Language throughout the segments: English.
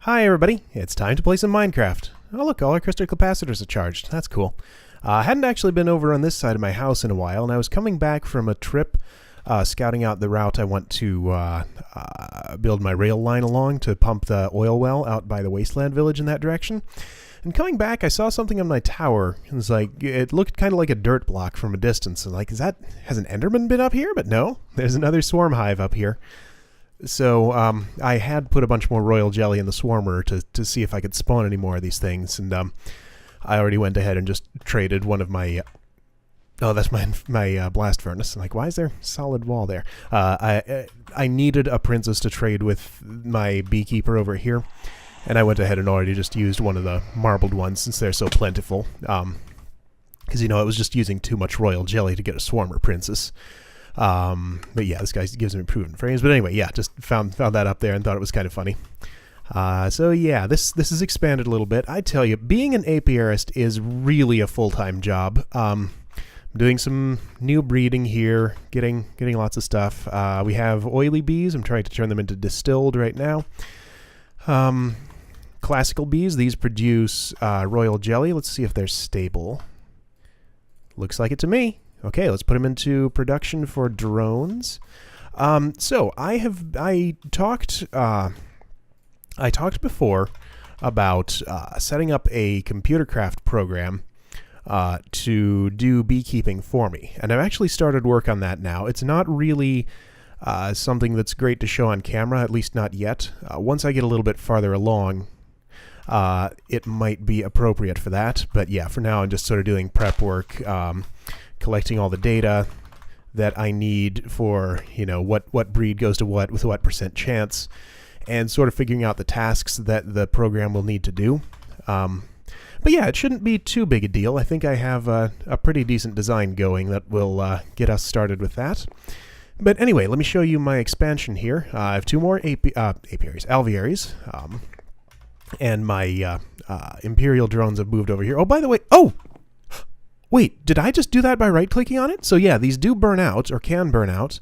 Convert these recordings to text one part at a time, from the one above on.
Hi everybody, it's time to play some Minecraft. Oh look, all our crystal capacitors are charged. That's cool. I hadn't actually been over on this side of my house in a while, and I was coming back from a trip scouting out the route I want to build my rail line along to pump the oil well out by the wasteland village in that direction. And coming back, I saw something on my tower. It looked kind of like a dirt block from a distance. And has an Enderman been up here? But no, there's another swarm hive up here. So I had put a bunch more royal jelly in the swarmer to see if I could spawn any more of these things, and I already went ahead and just traded one of my that's my blast furnace. I'm like, why is there a solid wall there? I needed a princess to trade with my beekeeper over here, and I went ahead and already just used one of the marbled ones since they're so plentiful. Because it was just using too much royal jelly to get a swarmer princess. But yeah, this guy gives me proven frames. But anyway, yeah, just found that up there and thought it was kind of funny. So yeah, this is expanded a little bit. I tell you, being an apiarist is really a full-time job. I'm doing some new breeding here, getting lots of stuff. We have oily bees. I'm trying to turn them into distilled right now. Classical bees, these produce royal jelly. Let's see if they're stable. Looks like it to me. Okay, let's put them into production for drones. So I talked before about setting up a computer craft program to do beekeeping for me, and I've actually started work on that now. It's not really something that's great to show on camera, at least not yet. Once I get a little bit farther along, it might be appropriate for that. But yeah, for now I'm just sort of doing prep work. Collecting all the data that I need for, what breed goes to what with what percent chance, and sort of figuring out the tasks that the program will need to do. But yeah, it shouldn't be too big a deal. I think I have a pretty decent design going that will get us started with that. But anyway, let me show you my expansion here. I have two more alvearies, and my Imperial drones have moved over here. Oh, by the way, wait, did I just do that by right-clicking on it? So yeah, these do burn out, or can burn out.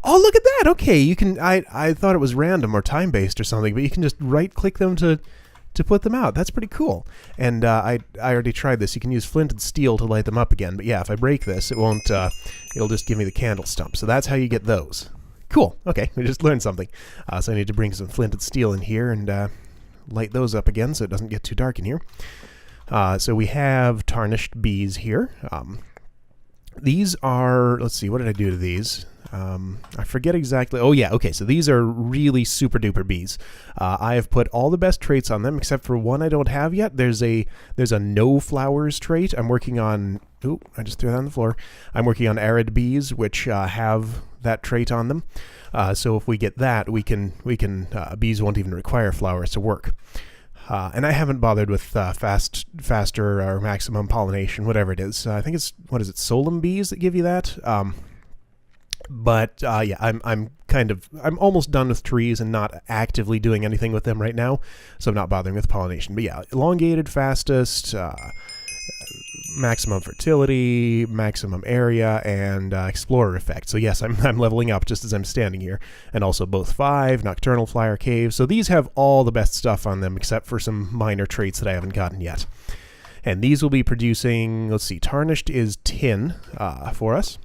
Oh, look at that! Okay, you can. I thought it was random or time-based or something, but you can just right-click them to put them out. That's pretty cool. And I already tried this. You can use flint and steel to light them up again. But yeah, if I break this, it won't. It'll just give me the candle stump. So that's how you get those. Cool. Okay, we just learned something. So I need to bring some flint and steel in here and light those up again so it doesn't get too dark in here. So we have tarnished bees here. These are, let's see, what did I do to these? I forget exactly. Oh yeah, okay, so these are really super duper bees. I have put all the best traits on them except for one I don't have yet. There's a no flowers trait. I'm working on, I just threw that on the floor. I'm working on arid bees, which have that trait on them. So if we get that, we can bees won't even require flowers to work. And I haven't bothered with faster or maximum pollination, whatever it is. I think it's, Solum bees that give you that? Yeah, I'm almost done with trees and not actively doing anything with them right now, so I'm not bothering with pollination. But yeah, elongated, fastest, maximum fertility, maximum area, and explorer effect. So yes, I'm leveling up just as I'm standing here. And also both 5, nocturnal flyer cave. So these have all the best stuff on them except for some minor traits that I haven't gotten yet. And these will be producing, let's see, tarnished is tin for us.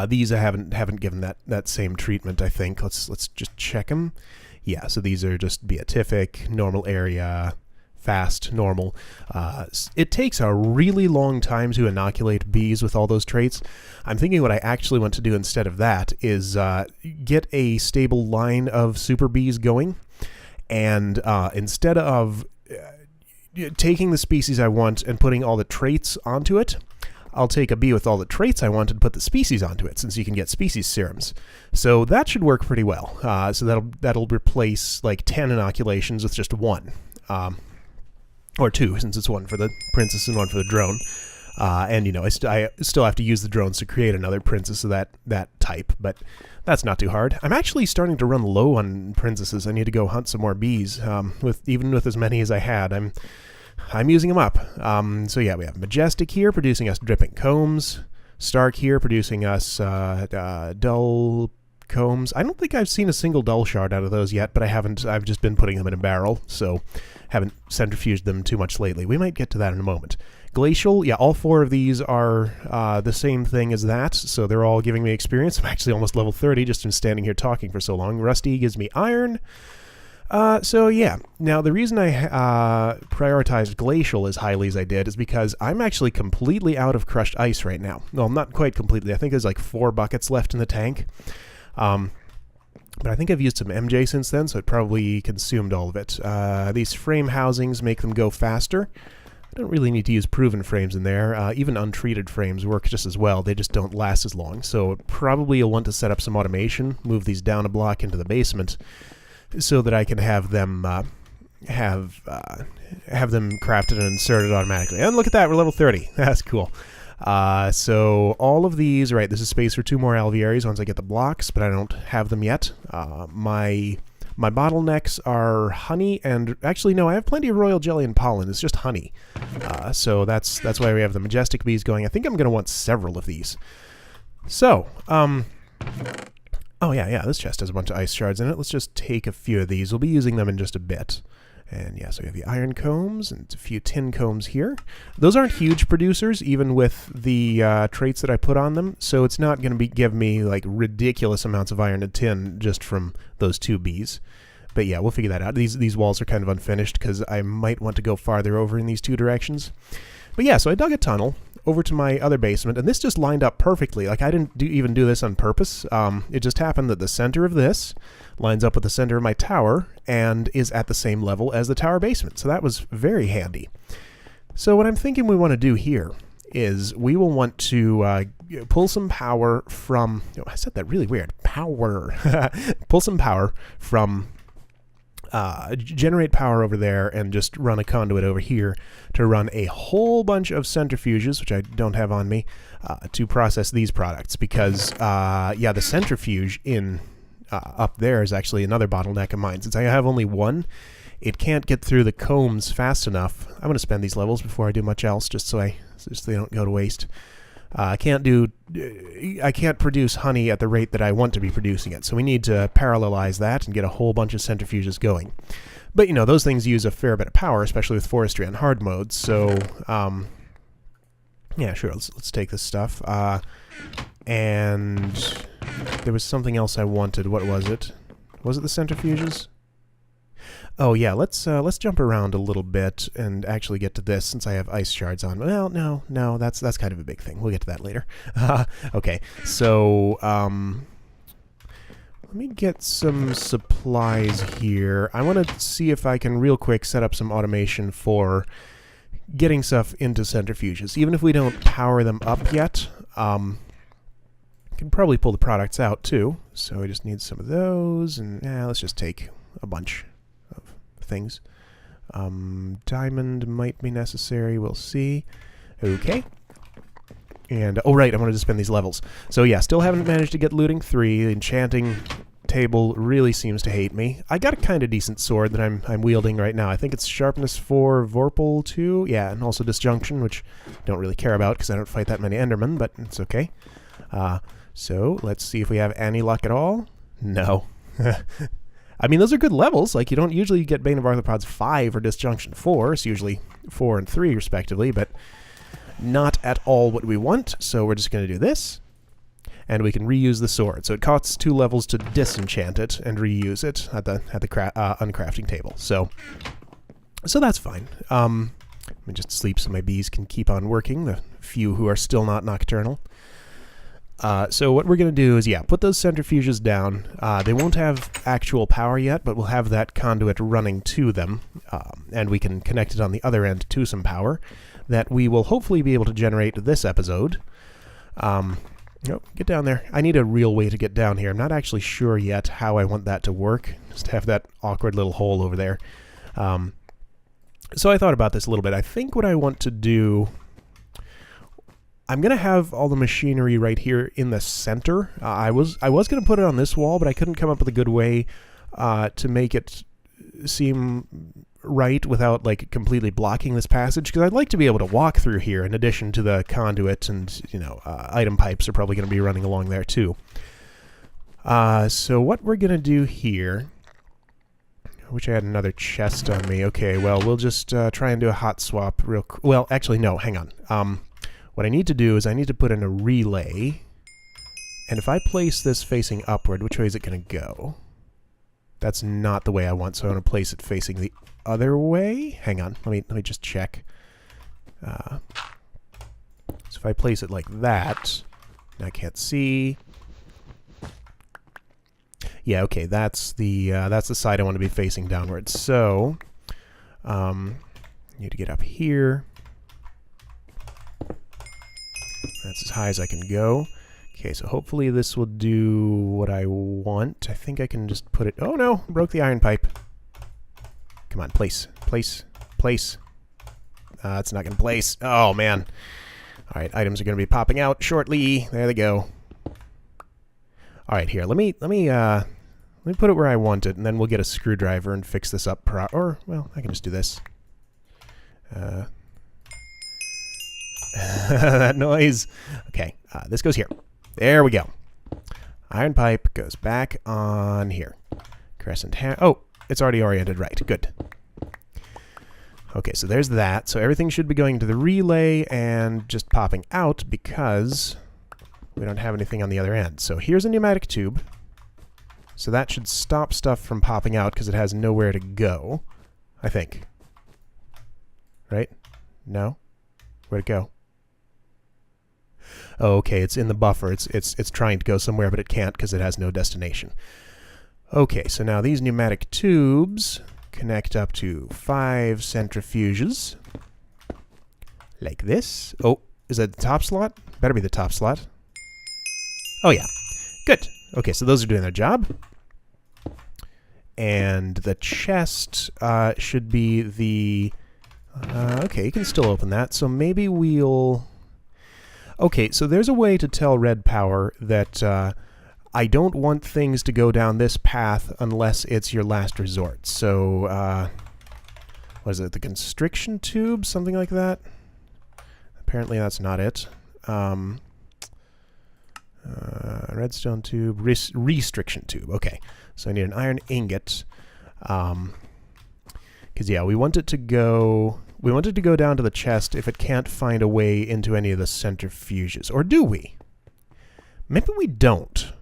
These I haven't given that same treatment, I think. Let's just check them. Yeah, so these are just beatific, normal area, fast, normal. It takes a really long time to inoculate bees with all those traits. I'm thinking what I actually want to do instead of that is get a stable line of super bees going, and instead of taking the species I want and putting all the traits onto it, I'll take a bee with all the traits I want and put the species onto it, since you can get species serums. So that should work pretty well. So that'll replace like 10 inoculations with just 1. Or 2, since it's one for the princess and one for the drone. And I still have to use the drones to create another princess of that type, but that's not too hard. I'm actually starting to run low on princesses. I need to go hunt some more bees. Even with as many as I had, I'm using them up. So yeah, we have Majestic here producing us dripping combs, Stark here producing us dull combs. I don't think I've seen a single dull shard out of those yet, but I've just been putting them in a barrel, so haven't centrifuged them too much lately. We might get to that in a moment. Glacial, yeah, all 4 of these are the same thing as that, so they're all giving me experience. I'm actually almost level 30 just from standing here talking for so long. Rusty gives me iron. So yeah, now the reason I prioritized Glacial as highly as I did is because I'm actually completely out of crushed ice right now. Well, not quite completely. I think there's like 4 buckets left in the tank. But I think I've used some MJ since then, so it probably consumed all of it. These frame housings make them go faster. I don't really need to use proven frames in there. Even untreated frames work just as well. They just don't last as long. So probably you'll want to set up some automation, move these down a block into the basement, so that I can have them have them crafted and inserted automatically. And look at that, we're level 30. That's cool. So all of these, right, this is space for 2 more alvearies once I get the blocks, but I don't have them yet. My bottlenecks are honey, and actually no, I have plenty of royal jelly and pollen. It's just honey. So that's why we have the majestic bees going. I think I'm going to want several of these. So, oh yeah, this chest has a bunch of ice shards in it. Let's just take a few of these. We'll be using them in just a bit. And yeah, so we have the iron combs and a few tin combs here. Those aren't huge producers, even with the traits that I put on them, so it's not going to give me like ridiculous amounts of iron and tin just from those 2 bees. But yeah, we'll figure that out. These walls are kind of unfinished because I might want to go farther over in these 2 directions. But yeah, so I dug a tunnel over to my other basement, and this just lined up perfectly. Like, I didn't even do this on purpose. It just happened that the center of this lines up with the center of my tower and is at the same level as the tower basement. So that was very handy. So what I'm thinking we want to do here is we will want to pull some power from... Oh, I said that really weird. Power. Pull some power from... generate power over there and just run a conduit over here to run a whole bunch of centrifuges, which I don't have on me, to process these products. Because, yeah, the centrifuge in... up there is actually another bottleneck of mine. Since I have only 1, it can't get through the combs fast enough. I'm going to spend these levels before I do much else, just so they don't go to waste. I can't produce honey at the rate that I want to be producing it, so we need to parallelize that and get a whole bunch of centrifuges going. But, you know, those things use a fair bit of power, especially with forestry on hard modes, so, yeah, sure, let's take this stuff. And there was something else I wanted. What was it? Was it the centrifuges? Oh yeah, let's jump around a little bit and actually get to this since I have ice shards on. Well, no, that's kind of a big thing. We'll get to that later. Okay, so let me get some supplies here. I want to see if I can real quick set up some automation for getting stuff into centrifuges. Even if we don't power them up yet, can probably pull the products out too. So I just need some of those, and let's just take a bunch of things. Diamond might be necessary, we'll see. Okay. And, oh right, I wanted to spend these levels. So yeah, still haven't managed to get looting 3. The enchanting table really seems to hate me. I got a kind of decent sword that I'm wielding right now. I think it's sharpness 4, vorpal 2, yeah, and also disjunction, which I don't really care about because I don't fight that many endermen, but it's okay. So let's see if we have any luck at all. No. I mean, those are good levels. Like, you don't usually get Bane of Arthropods 5 or Disjunction 4. It's usually 4 and 3, respectively, but not at all what we want. So we're just going to do this, and we can reuse the sword. So it costs 2 levels to disenchant it and reuse it at the uncrafting table. So that's fine. Let me just sleep so my bees can keep on working, the few who are still not nocturnal. So what we're going to do is, yeah, put those centrifuges down. They won't have actual power yet, but we'll have that conduit running to them, and we can connect it on the other end to some power that we will hopefully be able to generate this episode. Get down there. I need a real way to get down here. I'm not actually sure yet how I want that to work. Just have that awkward little hole over there. So I thought about this a little bit. I think what I want to do... I'm going to have all the machinery right here in the center. I was going to put it on this wall, but I couldn't come up with a good way to make it seem right without like completely blocking this passage, because I'd like to be able to walk through here in addition to the conduit, and item pipes are probably going to be running along there too. So what we're going to do here... I wish I had another chest on me. Okay, well, we'll just try and do a hot swap real quick. Well, actually, no, hang on. What I need to do is I need to put in a relay. And if I place this facing upward, which way is it going to go? That's not the way I want, so I want to place it facing the other way. Hang on, let me just check. So if I place it like that, I can't see. Yeah, okay, that's the side I want to be facing downwards. So, need to get up here. That's as high as I can go. Okay, so hopefully this will do what I want. I think I can just put it... Oh no, broke the iron pipe. Come on, place. It's not going to place. Oh man. All right, items are going to be popping out shortly. There they go. All right, here. Let me put it where I want it, and then we'll get a screwdriver and fix this up. Or well, I can just do this. That noise. Okay, this goes here. There we go. Iron pipe goes back on here. Crescent hammer. Oh, it's already oriented right. Good. Okay, so there's that. So everything should be going to the relay and just popping out because we don't have anything on the other end. So here's a pneumatic tube. So that should stop stuff from popping out because it has nowhere to go, I think. Right? No? Where'd it go? Oh, okay, it's in the buffer. It's trying to go somewhere, but it can't because it has no destination. Okay, so now these pneumatic tubes connect up to 5 centrifuges. Like this. Oh, is that the top slot? Better be the top slot. Oh, yeah. Good. Okay, so those are doing their job. And the chest should be the... okay, you can still open that. So maybe we'll... Okay, so there's a way to tell Red Power that I don't want things to go down this path unless it's your last resort. So, what is it? The constriction tube? Something like that? Apparently that's not it. Redstone tube, restriction tube. Okay, so I need an iron ingot. Because yeah, we want it to go down to the chest if it can't find a way into any of the centrifuges. Or do we? Maybe we don't.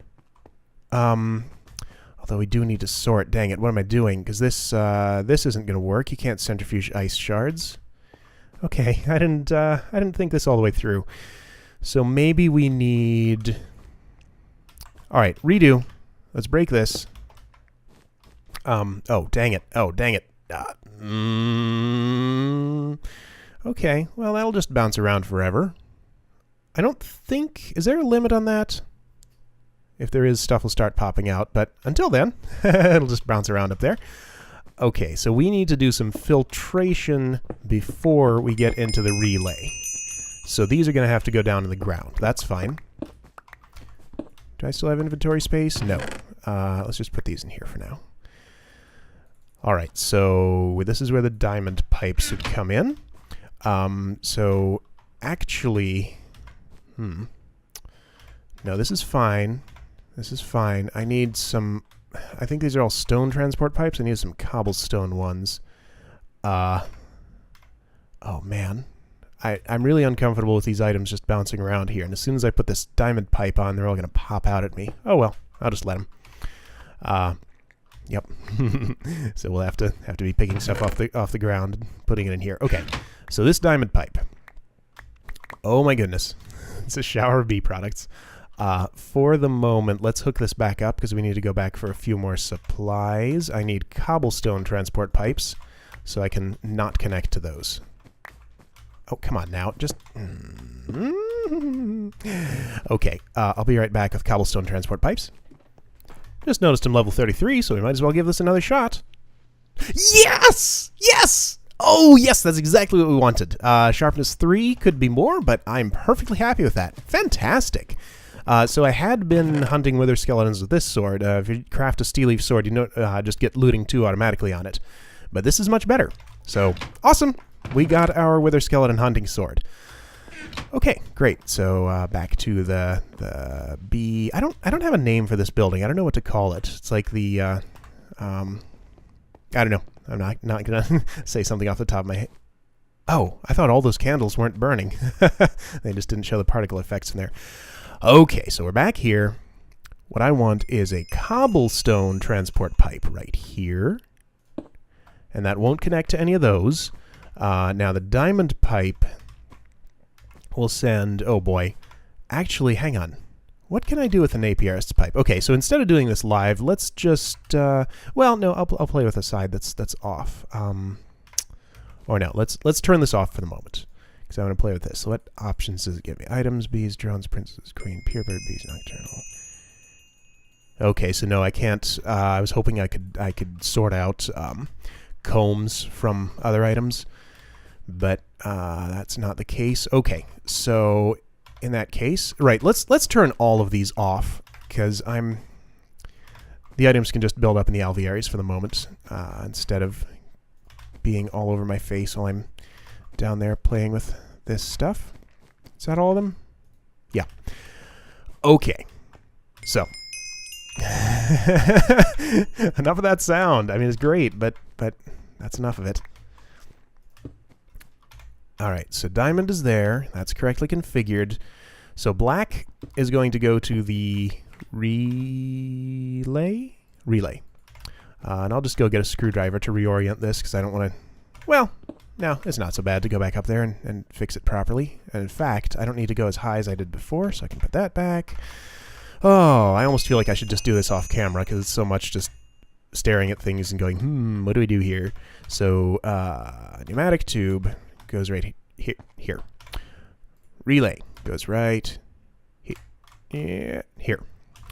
Although we do need to sort. Dang it, what am I doing? Because this isn't going to work. You can't centrifuge ice shards. Okay, I didn't think this all the way through. So maybe we need... Alright, redo. Let's break this. Oh, dang it. Oh, dang it. Okay, well, that'll just bounce around forever. I don't think... Is there a limit on that? If there is, stuff will start popping out, but until then, it'll just bounce around up there. Okay, so we need to do some filtration before we get into the relay. So these are going to have to go down to the ground. That's fine. Do I still have inventory space? No. Let's just put these in here for now. Alright, so this is where the diamond pipes would come in. So actually... No, this is fine. This is fine. I need some... I think these are all stone transport pipes. I need some cobblestone ones. Oh, man. I'm really uncomfortable with these items just bouncing around here. And as soon as I put this diamond pipe on, they're all going to pop out at me. Oh, well. I'll just let them. Yep. So we'll have to be picking stuff off the ground and putting it in here. Okay. So this diamond pipe. Oh, my goodness. It's a shower of bee products. For the moment, let's hook this back up because we need to go back for a few more supplies. I need cobblestone transport pipes so I can not connect to those. Oh, come on now. Just... Okay, I'll be right back with cobblestone transport pipes. Just noticed I'm level 33, so we might as well give this another shot. Yes! Yes! Oh, yes, that's exactly what we wanted. Sharpness 3 could be more, but I'm perfectly happy with that. Fantastic. So I had been hunting wither skeletons with this sword. If you craft a steel leaf sword, you just get looting 2 automatically on it. But this is much better. So, awesome! We got our wither skeleton hunting sword. Okay, great. So back to the B. I don't have a name for this building. I don't know what to call it. It's like the I don't know. I'm not gonna say something off the top of my head. Oh, I thought all those candles weren't burning. They just didn't show the particle effects in there. Okay, so we're back here. What I want is a cobblestone transport pipe right here. And that won't connect to any of those. Now the diamond pipe will send... Oh boy. Actually, hang on. What can I do with an APRS pipe? Okay, so instead of doing this live, let's just... well, no, I'll play with a side that's off. Or no, let's turn this off for the moment. Because I want to play with this. So what options does it give me? Items, bees, drones, princess, queen, purebird, bees, nocturnal. Okay, so no, I can't. I was hoping I could sort out combs from other items, but that's not the case. Okay, so in that case, right? Let's turn all of these off because the items can just build up in the alvearies for the moment instead of being all over my face while I'm down there playing with this stuff. Is that all of them? Yeah. Okay. So. Enough of that sound. I mean, it's great, but that's enough of it. All right, so diamond is there. That's correctly configured. So black is going to go to the relay. And I'll just go get a screwdriver to reorient this because I don't want to... Well, no, it's not so bad to go back up there and fix it properly. And in fact, I don't need to go as high as I did before, so I can put that back. Oh, I almost feel like I should just do this off camera because it's so much just staring at things and going, what do we do here? So, pneumatic tube goes right here. Relay goes right here.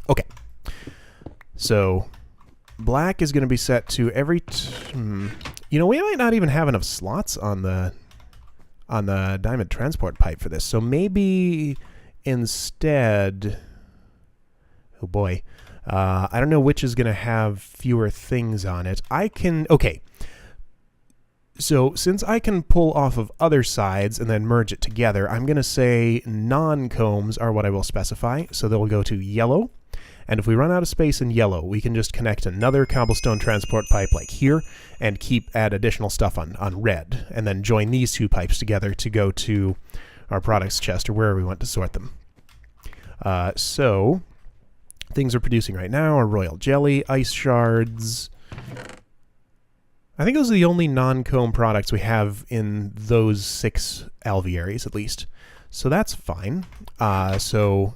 Okay. So, black is going to be set to every... You know, we might not even have enough slots on the diamond transport pipe for this. So maybe instead... Oh boy. I don't know which is going to have fewer things on it. I can... Okay. So since I can pull off of other sides and then merge it together, I'm going to say non-combs are what I will specify. So they'll go to yellow. And if we run out of space in yellow, we can just connect another cobblestone transport pipe like here and add additional stuff on red. And then join these two pipes together to go to our products chest or wherever we want to sort them. So... Things we're producing right now are royal jelly, ice shards. I think those are the only non-comb products we have in those 6 alvearies, at least. So that's fine. So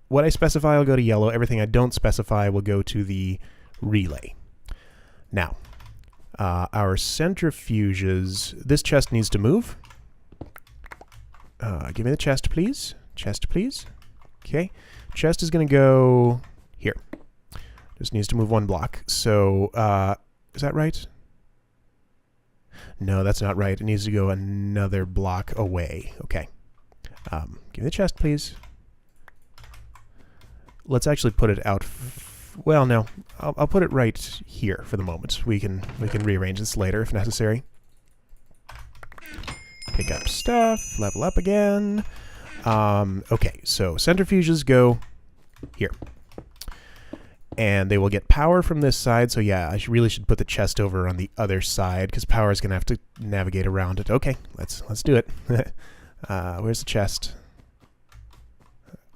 what I specify will go to yellow. Everything I don't specify will go to the relay. Now, our centrifuges... This chest needs to move. Give me the chest, please. Chest, please. Okay. Chest is going to go here. Just needs to move 1 block. So, is that right? No, that's not right. It needs to go another block away. Okay. Give me the chest, please. Let's actually put it out. Well, no. I'll put it right here for the moment. We can rearrange this later if necessary. Pick up stuff. Level up again. Okay, so centrifuges go here. And they will get power from this side, so yeah, I really should put the chest over on the other side, because power is going to have to navigate around it. Okay, let's do it. Where's the chest?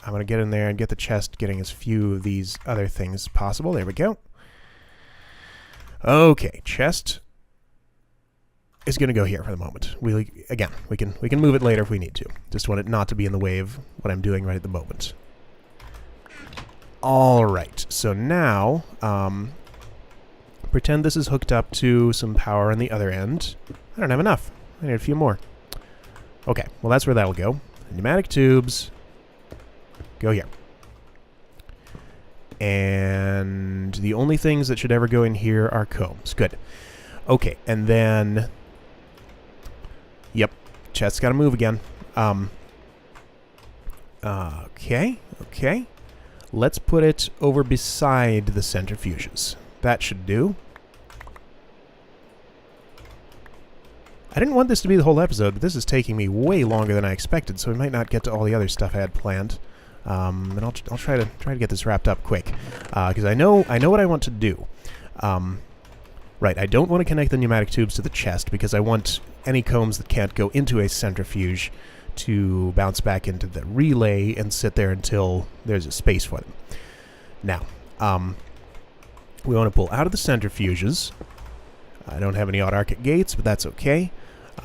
I'm going to get in there and get the chest, getting as few of these other things as possible. There we go. Okay, chest is going to go here for the moment. We can move it later if we need to. Just want it not to be in the way of what I'm doing right at the moment. All right, so now pretend this is hooked up to some power on the other end. I don't have enough. I need a few more. Okay, well that's where that'll go. Pneumatic tubes go here. And the only things that should ever go in here are combs. Good. Okay, and then... Yep, chest's got to move again. Okay. Let's put it over beside the centrifuges. That should do. I didn't want this to be the whole episode, but this is taking me way longer than I expected, so we might not get to all the other stuff I had planned. And I'll try to get this wrapped up quick, because I know what I want to do. Right, I don't want to connect the pneumatic tubes to the chest because I want any combs that can't go into a centrifuge to bounce back into the relay and sit there until there's a space for them. Now, we want to pull out of the centrifuges. I don't have any autarkic gates, but that's okay.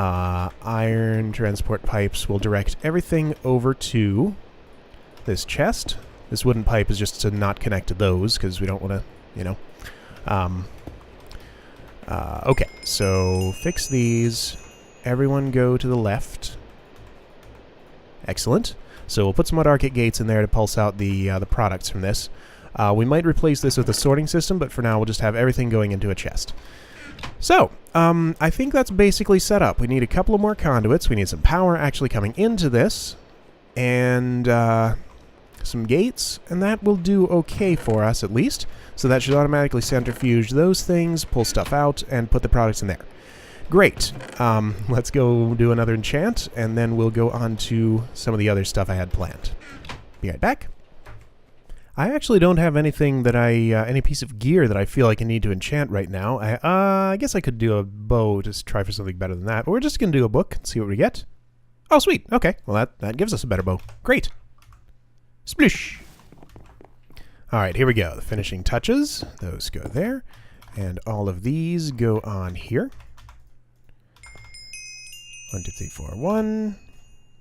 Iron transport pipes will direct everything over to this chest. This wooden pipe is just to not connect to those because we don't want to, you know. Okay, so fix these. Everyone go to the left. Excellent. So we'll put some autarkic gates in there to pulse out the products from this. We might replace this with a sorting system, but for now we'll just have everything going into a chest. So, I think that's basically set up. We need a couple of more conduits. We need some power actually coming into this. And some gates, and that will do okay for us at least. So that should automatically centrifuge those things, pull stuff out, and put the products in there. Great. Let's go do another enchant, and then we'll go on to some of the other stuff I had planned. Be right back. I actually don't have anything that any piece of gear that I feel like I need to enchant right now. I guess I could do a bow to try for something better than that. But we're just going to do a book and see what we get. Oh, sweet. Okay. Well, that gives us a better bow. Great. Splish. All right, here we go. The finishing touches. Those go there. And all of these go on here. 1, 2, 3, 4, 1.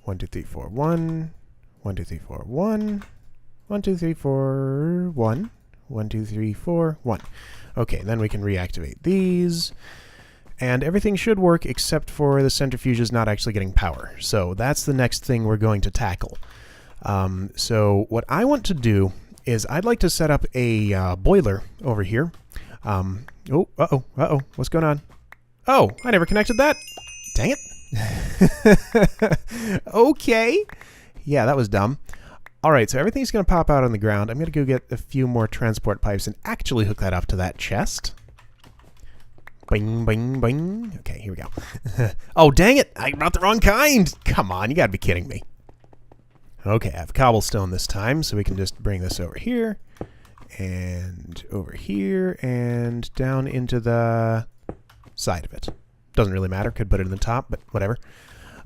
1, 2, 3, 4, 1. 1, 2, 3, 4, 1. 1, 2, 3, 4, 1. 1, 2, 3, 4, 1. Okay, then we can reactivate these. And everything should work except for the centrifuges not actually getting power. So that's the next thing we're going to tackle. So what I want to do is I'd like to set up a boiler over here. What's going on? Oh, I never connected that. Dang it. Okay. Yeah, that was dumb. All right, so everything's going to pop out on the ground. I'm going to go get a few more transport pipes and actually hook that up to that chest. Bing, bing, bing. Okay, here we go. Oh, dang it. I brought the wrong kind. Come on, you got to be kidding me. Okay, I have cobblestone this time, so we can just bring this over here and over here and down into the side of it. Doesn't really matter. Could put it in the top, but whatever.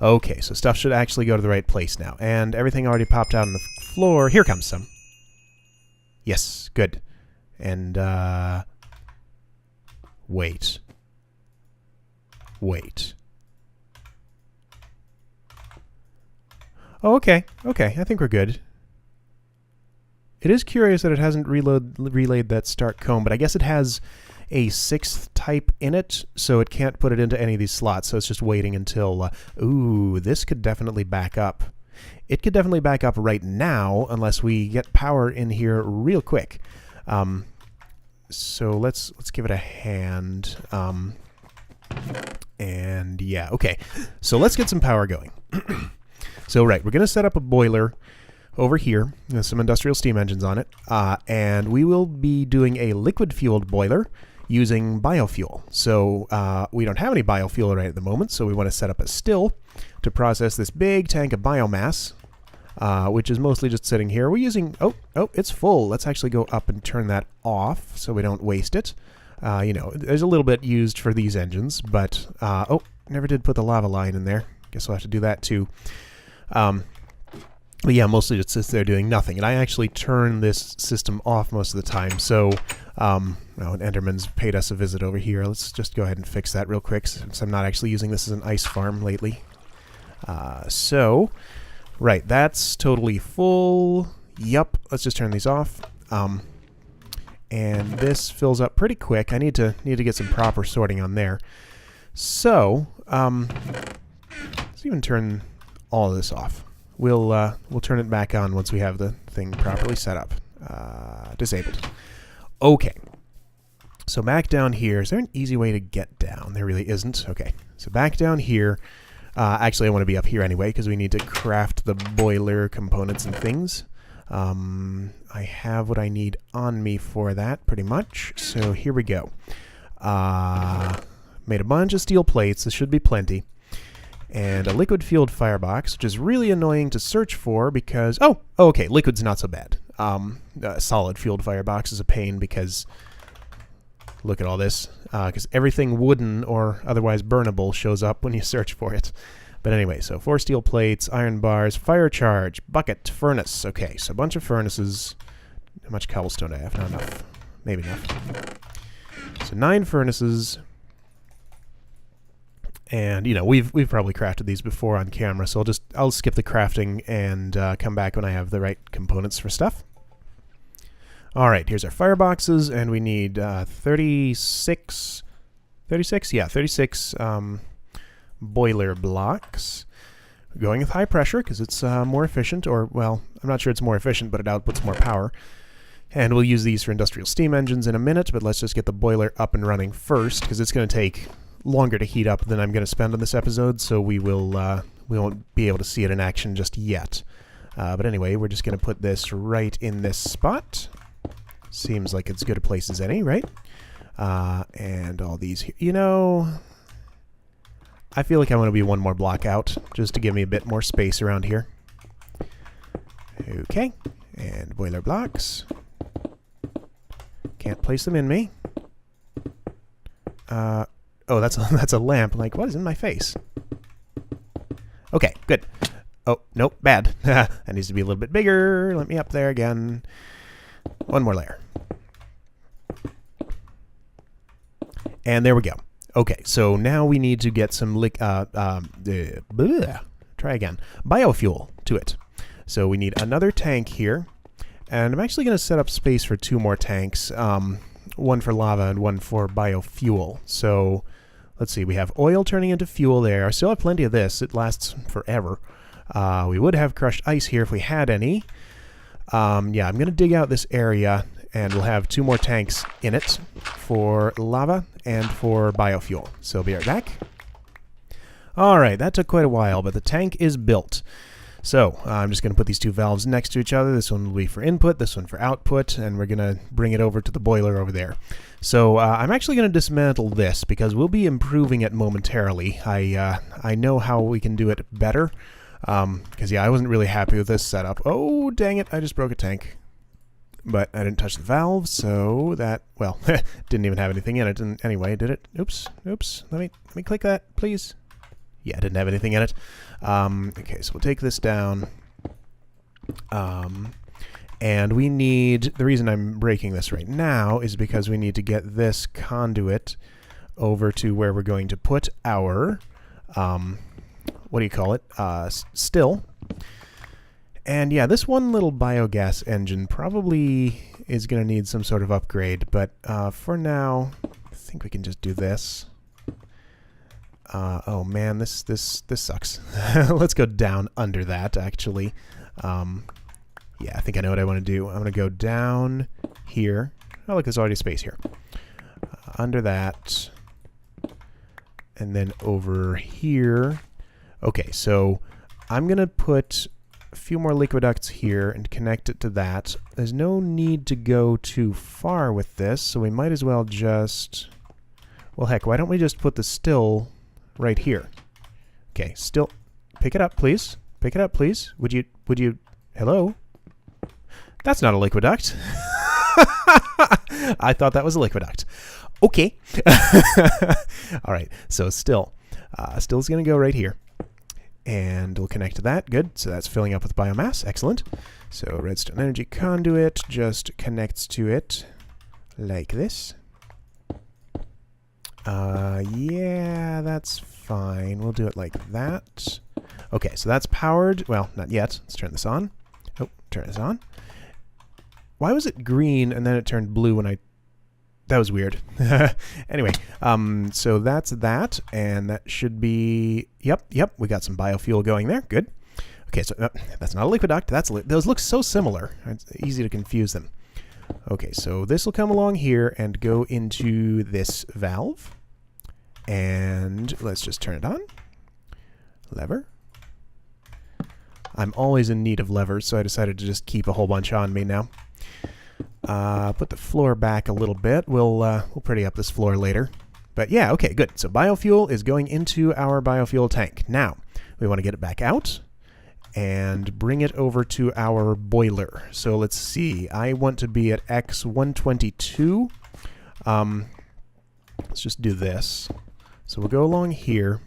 Okay, so stuff should actually go to the right place now. And everything already popped out on the floor. Here comes some. Yes, good. And, wait. Oh, okay. Okay, I think we're good. It is curious that it hasn't relayed that start comb, but I guess it has a 6th type in it, so it can't put it into any of these slots, so it's just waiting until... ooh, this could definitely back up. It could definitely back up right now, unless we get power in here real quick. So let's give it a hand. And yeah, okay. So let's get some power going. So right, we're going to set up a boiler over here. There's some industrial steam engines on it. And we will be doing a liquid-fueled boiler using biofuel. So we don't have any biofuel right at the moment, so we want to set up a still to process this big tank of biomass, which is mostly just sitting here. We're using... Oh, it's full. Let's actually go up and turn that off so we don't waste it. You know, there's a little bit used for these engines, but... oh, never did put the lava line in there. Guess we'll have to do that too. But yeah, mostly just sits there doing nothing. And I actually turn this system off most of the time. So, well, Enderman's paid us a visit over here. Let's just go ahead and fix that real quick, since I'm not actually using this as an ice farm lately. So, right, that's totally full. Yup, let's just turn these off. And this fills up pretty quick. I need to get some proper sorting on there. So, let's even turn all of this off. We'll turn it back on once we have the thing properly set up. Disabled. Okay. So back down here. Is there an easy way to get down? There really isn't. Okay. So back down here. Actually, I want to be up here anyway because we need to craft the boiler components and things. I have what I need on me for that, pretty much. So here we go. Made a bunch of steel plates. This should be plenty. And a liquid-fueled firebox, which is really annoying to search for because... Oh, okay, liquid's not so bad. Solid-fueled firebox is a pain because... Look at all this. Because everything wooden or otherwise burnable shows up when you search for it. But anyway, so 4 steel plates, iron bars, fire charge, bucket, furnace. Okay, so a bunch of furnaces. How much cobblestone do I have? Not enough. Maybe enough. So 9 furnaces. And, you know, we've probably crafted these before on camera, so I'll skip the crafting and come back when I have the right components for stuff. Alright, here's our fireboxes, and we need 36... 36? Yeah, 36 boiler blocks. We're going with high pressure, because it's more efficient, or, well, I'm not sure it's more efficient, but it outputs more power. And we'll use these for industrial steam engines in a minute, but let's just get the boiler up and running first, because it's going to take longer to heat up than I'm going to spend on this episode, so we won't be able to see it in action just yet. But anyway, we're just going to put this right in this spot. Seems like it's good a place as any, right? And all these here. You know, I feel like I want to be one more block out, just to give me a bit more space around here. Okay, and boiler blocks. Can't place them in me. Oh, that's a lamp. Like, what is in my face? Okay, good. Oh, nope, bad. That needs to be a little bit bigger. Let me up there again. One more layer. And there we go. Okay, so now we need to get some try again. Biofuel to it. So we need another tank here. And I'm actually going to set up space for 2 more tanks. One for lava and one for biofuel. So let's see, we have oil turning into fuel there. I still have plenty of this. It lasts forever. We would have crushed ice here if we had any. Yeah, I'm going to dig out this area, and we'll have 2 more tanks in it for lava and for biofuel. So I'll be right back. Alright, that took quite a while, but the tank is built. So I'm just going to put these 2 valves next to each other. This one will be for input, this one for output, and we're going to bring it over to the boiler over there. So I'm actually going to dismantle this because we'll be improving it momentarily. I know how we can do it better. Because, yeah, I wasn't really happy with this setup. Oh, dang it, I just broke a tank. But I didn't touch the valve, so that, well, didn't even have anything in it. And anyway, did it? Oops. Let me click that, please. Yeah, I didn't have anything in it. Okay, so we'll take this down. And we need, the reason I'm breaking this right now is because we need to get this conduit over to where we're going to put our, what do you call it? Still. And yeah, this one little biogas engine probably is going to need some sort of upgrade, but for now, I think we can just do this. Oh man, this sucks. Let's go down under that, actually. Yeah, I think I know what I want to do. I'm going to go down here. Oh, look, there's already space here. Under that. And then over here. Okay, so I'm going to put a few more liquid ducts here and connect it to that. There's no need to go too far with this, so we might as well just... Well, heck, why don't we just put the still right here? Okay, still... Pick it up, please. Pick it up, please. Would you... Hello? That's not a liquid duct. I thought that was a liquid duct. Okay. All right, so still. Still's going to go right here. And we'll connect to that. Good. So that's filling up with biomass. Excellent. So redstone energy conduit just connects to it like this. Yeah, that's fine. We'll do it like that. Okay, so that's powered. Well, not yet. Let's turn this on. Oh, turn this on. Why was it green and then it turned blue when I... That was weird. Anyway, so that's that, and that should be... Yep, we got some biofuel going there. Good. Okay, so that's not a liquid duct. Those look so similar. It's easy to confuse them. Okay, so this will come along here and go into this valve. And let's just turn it on. Lever. I'm always in need of levers, so I decided to just keep a whole bunch on me now. Put the floor back a little bit. We'll pretty up this floor later. But yeah, okay, good. So biofuel is going into our biofuel tank. Now, we want to get it back out and bring it over to our boiler. So let's see. I want to be at X122. Let's just do this. So we'll go along here.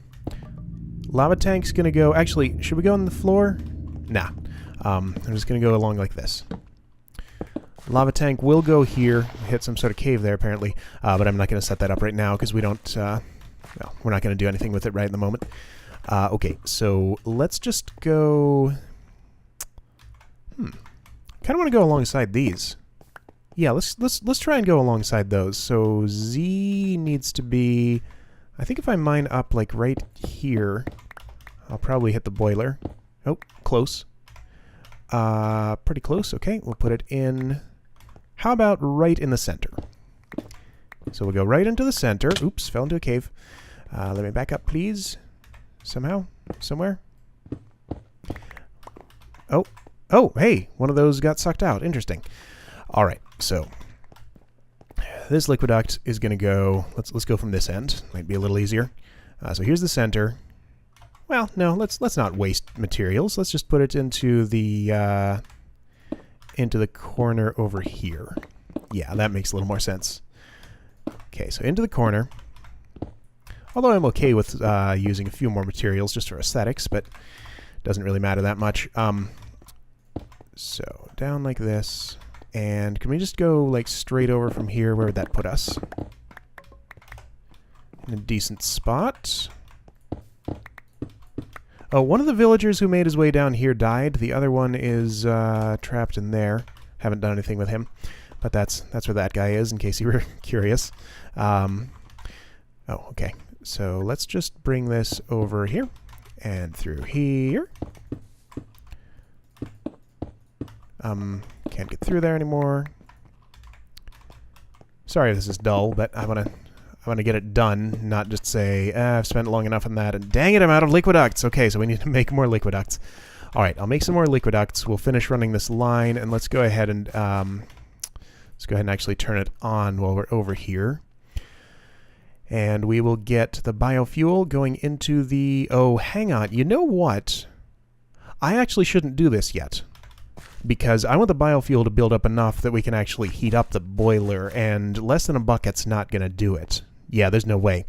Lava tank's going to go... Actually, should we go on the floor? Nah. I'm just going to go along like this. Lava tank will go here. Hit some sort of cave there, apparently. But I'm not going to set that up right now because we don't... well, we're not going to do anything with it right in the moment. Okay, so let's just go... kind of want to go alongside these. Yeah, let's try and go alongside those. So Z needs to be... I think if I mine up like right here, I'll probably hit the boiler. Oh, close. Pretty close. Okay, we'll put it in... How about right in the center? So we'll go right into the center. Oops, fell into a cave. Let me back up, please. Somehow? Somewhere? Oh. Oh, hey! One of those got sucked out. Interesting. Alright, so... This liquid duct is going to go... Let's go from this end. Might be a little easier. So here's the center. Well, no, let's not waste materials. Let's just put it into the corner over here. Yeah, that makes a little more sense. Okay, so into the corner. Although I'm okay with using a few more materials just for aesthetics, but doesn't really matter that much. So down like this. And can we just go like straight over from here? Where would that put us? In a decent spot. Oh, one of the villagers who made his way down here died. The other one is trapped in there. Haven't done anything with him. But that's where that guy is, in case you were curious. Oh, okay. So let's just bring this over here. And through here. Can't get through there anymore. Sorry if this is dull, but I want to get it done, not just say, I've spent long enough on that, and dang it, I'm out of liquiducts. Okay, so we need to make more liquiducts. All right, I'll make some more liquiducts. We'll finish running this line, and let's go ahead and actually turn it on while we're over here. And we will get the biofuel going into the... Oh, hang on. You know what? I actually shouldn't do this yet, because I want the biofuel to build up enough that we can actually heat up the boiler, and less than a bucket's not going to do it. Yeah, there's no way.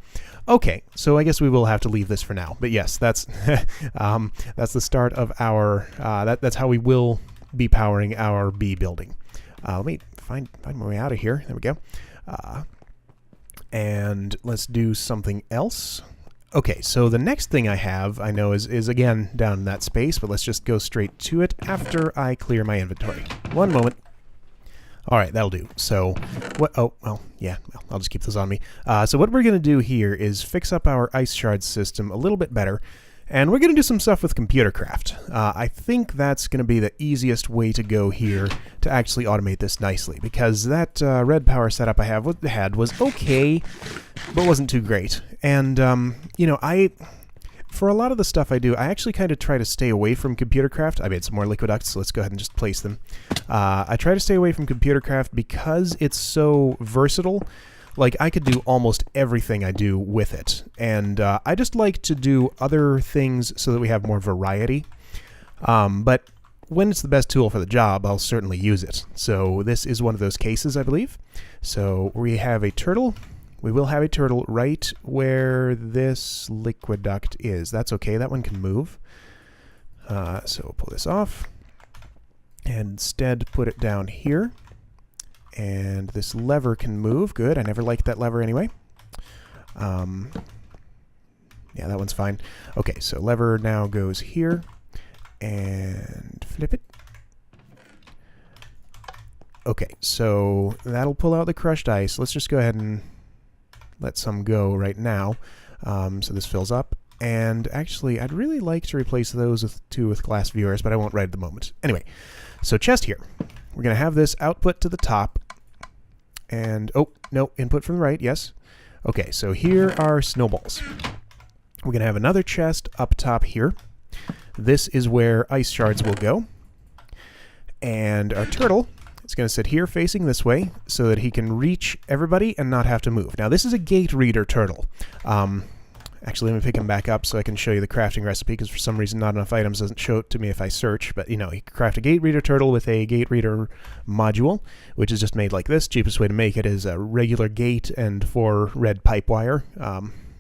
Okay, so I guess we will have to leave this for now. But yes, that's that's the start of our... that's how we will be powering our bee building. Let me find my way out of here. There we go. And let's do something else. Okay, so the next thing I know is again down in that space, but let's just go straight to it after I clear my inventory. One moment. All right, that'll do. So, what? Oh, well, yeah. Well, I'll just keep this on me. So what we're going to do here is fix up our ice shard system a little bit better, and we're going to do some stuff with computer craft. I think that's going to be the easiest way to go here to actually automate this nicely, because that red power setup I had was okay, but wasn't too great. And, you know, for a lot of the stuff I do, I actually kind of try to stay away from computer craft. I made some more liquid ducts, so let's go ahead and just place them. I try to stay away from computer craft because it's so versatile. Like, I could do almost everything I do with it. And I just like to do other things so that we have more variety. But when it's the best tool for the job, I'll certainly use it. So this is one of those cases, I believe. So we have a turtle. We will have a turtle right where this liquid duct is. That's okay. That one can move. So we'll pull this off. And instead put it down here. And this lever can move. Good. I never liked that lever anyway. Yeah, that one's fine. Okay, so lever now goes here. And flip it. Okay, so that'll pull out the crushed ice. Let's just go ahead and let some go right now. So this fills up. And actually, I'd really like to replace those with glass viewers, but I won't right at the moment. Anyway, so chest here. We're going to have this output to the top. And, oh, no, input from the right, yes. Okay, so here are snowballs. We're going to have another chest up top here. This is where ice shards will go. And our turtle It's going to sit here facing this way so that he can reach everybody and not have to move. Now, this is a gate reader turtle. Actually, let me pick him back up so I can show you the crafting recipe, because for some reason not enough items doesn't show it to me if I search. But, you know, you can craft a gate reader turtle with a gate reader module, which is just made like this. Cheapest way to make it is a regular gate and 4 red pipe wire.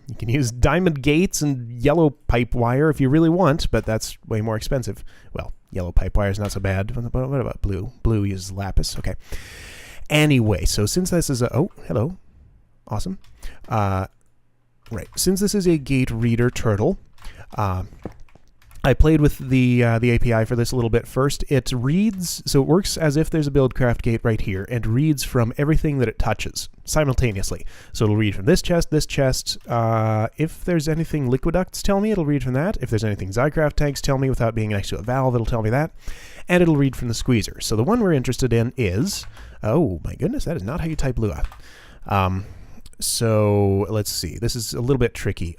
You can use diamond gates and yellow pipe wire if you really want, but that's way more expensive. Well, yellow pipe wire is not so bad. What about blue? Blue uses lapis. Okay. Anyway, so since this is a... Oh, hello. Awesome. Right. Since this is a gate reader turtle, I played with the API for this a little bit first. It reads, so it works as if there's a buildcraft gate right here, and reads from everything that it touches simultaneously. So it'll read from this chest, if there's anything liquiducts, tell me, it'll read from that. If there's anything Zycraft tanks, tell me without being next to a valve, it'll tell me that. And it'll read from the squeezer. So the one we're interested in is, oh my goodness, that is not how you type Lua. So let's see, this is a little bit tricky.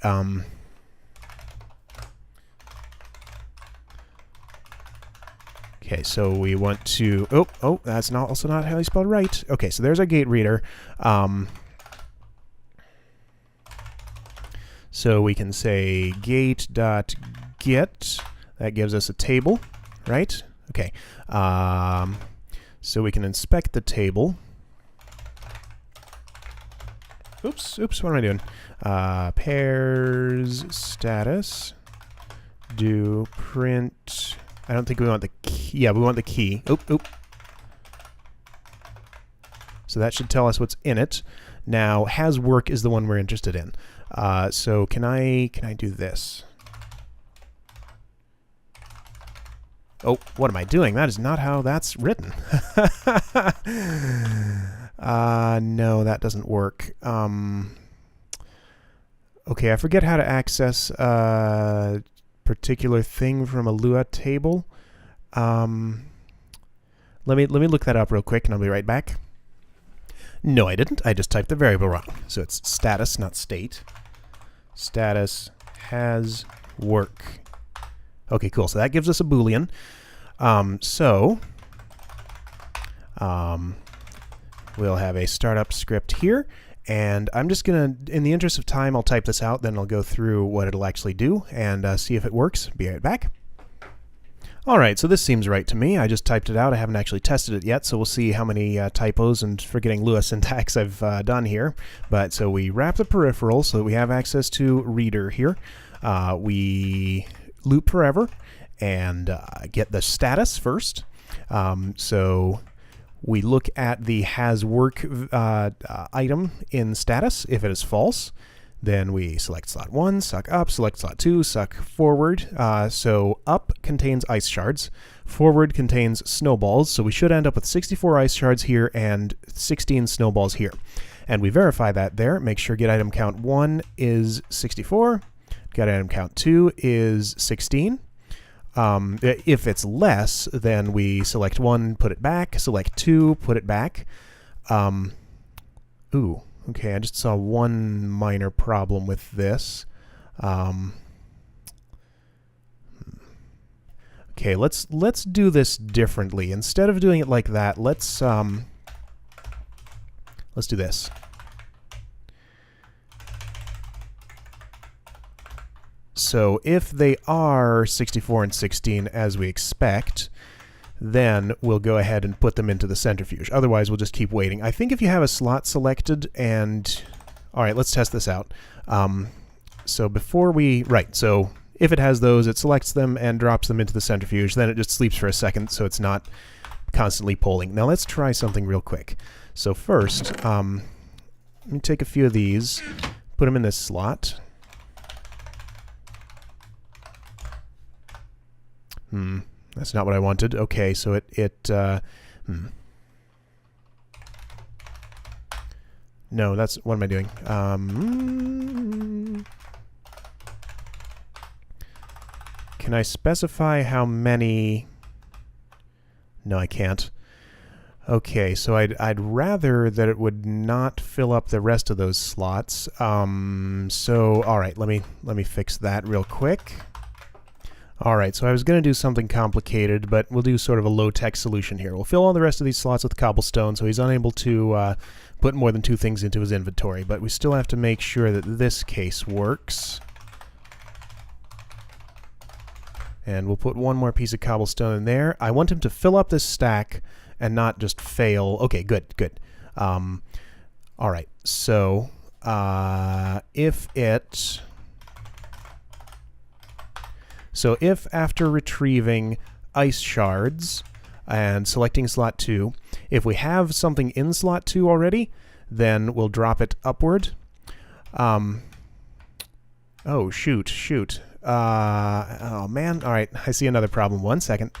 Okay, so we want to... Oh, that's also not how you spelled right. Okay, so there's our gate reader. So we can say gate.get. That gives us a table, right? Okay. So we can inspect the table. Oops, what am I doing? Pairs status. Do print... I don't think we want the key. Yeah, we want the key. Oop. So that should tell us what's in it. Now, has work is the one we're interested in. So can I do this? Oh, what am I doing? That is not how that's written. No, that doesn't work. Okay, I forget how to access particular thing from a Lua table. Let me look that up real quick and I'll be right back. No, I didn't. I just typed the variable wrong. So it's status, not state. Status has work. Okay, cool. So that gives us a Boolean. We'll have a startup script here. And I'm just going to, in the interest of time, I'll type this out, then I'll go through what it'll actually do and see if it works. Be right back. All right, so this seems right to me. I just typed it out. I haven't actually tested it yet, so we'll see how many typos and forgetting Lua syntax I've done here. But so we wrap the peripheral so that we have access to reader here. We loop forever and get the status first. So we look at the has work item in status. If it is false, then we select slot 1, suck up, select slot 2, suck forward. So up contains ice shards, forward contains snowballs, so we should end up with 64 ice shards here and 16 snowballs here. And we verify that there, make sure get item count 1 is 64, get item count 2 is 16. If it's less, then we select 1, put it back, select 2, put it back. Ooh, okay, I just saw one minor problem with this. Okay, let's do this differently. Instead of doing it like that, let's do this. So if they are 64 and 16 as we expect, then we'll go ahead and put them into the centrifuge. Otherwise, we'll just keep waiting. I think if you have a slot selected and... All right, let's test this out. So before we... Right, so if it has those, it selects them and drops them into the centrifuge. Then it just sleeps for a second, so it's not constantly polling. Now let's try something real quick. So first, let me take a few of these, put them in this slot. That's not what I wanted. Okay, so No, that's... What am I doing? Can I specify how many... No, I can't. Okay, so I'd rather that it would not fill up the rest of those slots. So, all right, let me fix that real quick. Alright, so I was going to do something complicated, but we'll do sort of a low-tech solution here. We'll fill all the rest of these slots with cobblestone, so he's unable to put more than 2 things into his inventory, but we still have to make sure that this case works. And we'll put 1 more piece of cobblestone in there. I want him to fill up this stack and not just fail. Okay, good, good. Alright, so if after retrieving ice shards and selecting slot 2, if we have something in slot 2 already, then we'll drop it upward. Oh, shoot. Oh, man. All right, I see another problem. 1 second.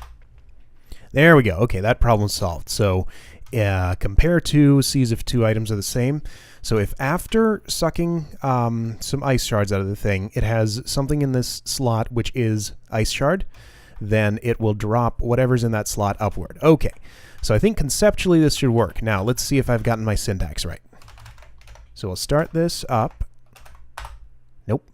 There we go. Okay, that problem's solved. So compare 2, sees if 2 items are the same. So if after sucking some ice shards out of the thing, it has something in this slot which is ice shard, then it will drop whatever's in that slot upward. Okay, so I think conceptually this should work. Now let's see if I've gotten my syntax right. So we'll start this up. Nope.